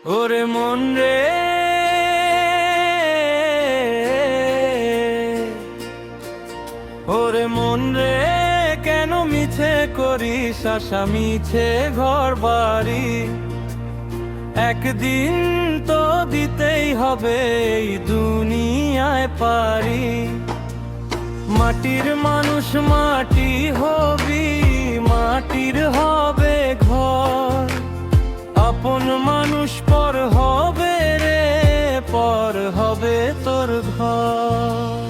ওরে মন রে, ওরে মন রে, কেন মিছে করিস আশা, মিছে ঘর বাড়ি? একদিন তো দিতেই হবে এই দুনিয়ায় পারি। মাটির মানুষ মাটি হবি, মাটির হবে ঘর। আপন মানুষ পর হবে রে, পর হবে তোর ঘর।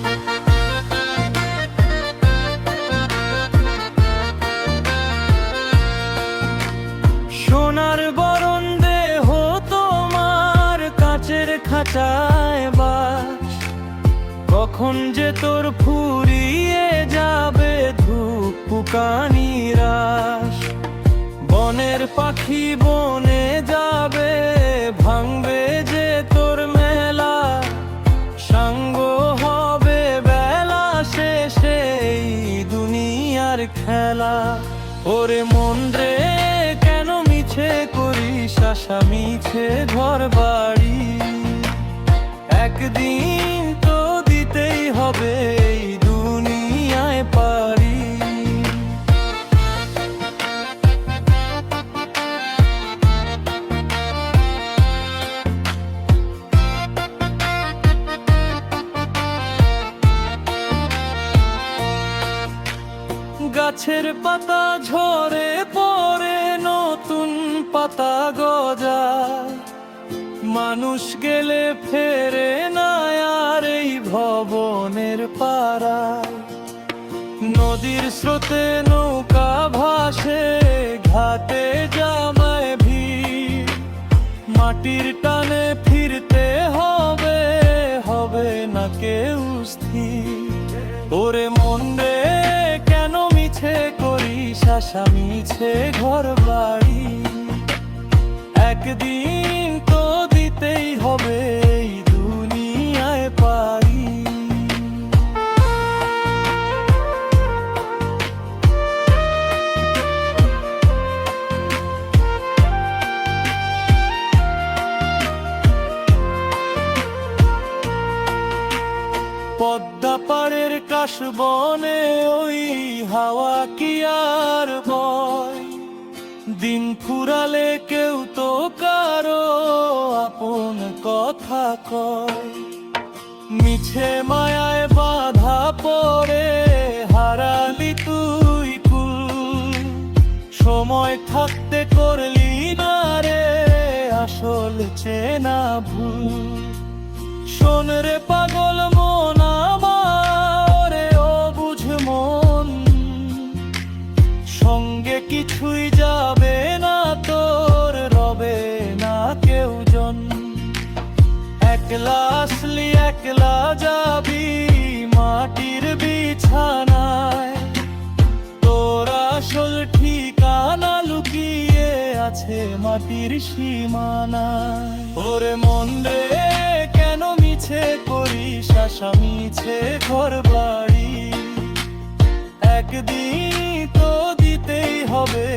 সোনার বরণ দেহ তোমার, কাচের খাঁচায় বাস। কখন যে তোর ফুরিয়ে যাবে ধূপ পুকানি রাস। বনের পাখি বনে যাবে, ভাঙবে যে তোর মেলা। সাঙ্গ হবে বেলা শেষে এই দুনিয়ার খেলা। ওরে মন রে, কেন মিছে করিস আশা, মিছে ঘর বাড়ি? একদিন তো দিতেই হবে এই দুনিয়ায় পারি। গাছের পাতা ঝরে পড়ে, নতুন পাতা গজায়। মানুষ গেলে ফেরে না আর এই ভবনের পাড়ায়। নদীর স্রোতে নৌকা ভাসে, ঘাটে জমায় ভিড়। মাটির টানে ফিরতে হবে, হবে না কেউ স্থির। ওরে মন রে, কেন মিছে করিস আশা, মিছে ঘর বাড়ি? একদিন তো দিতেই হবে এই দুনিয়ায় পারি। পদ্মা পাড়ের কাশবনে ওই হাওয়া কি আর বয়? দিন ফুরালে কেউ তো কারো আপন কথা কয়। মিছে মায়ায় বাধা পড়ে হারালি তুই কুল। সময় থাকতে করলি না রে আসল চেনা ভুল। শোন রে পাগল মন আমার, ও বুঝ মন। সঙ্গে কিছুই যাবে না তোর, রবে না কেউ জন। একলা আসলি একলা যাবি মাটির বিছানায়। তোর আসল ঠিকানা লুকিয়ে আছে মাটির সীমানায়। ওরে মন রে, কেন মিছে করিস আশা, মিছে ঘর বাড়ি? একদিন তো দিতেই হবে।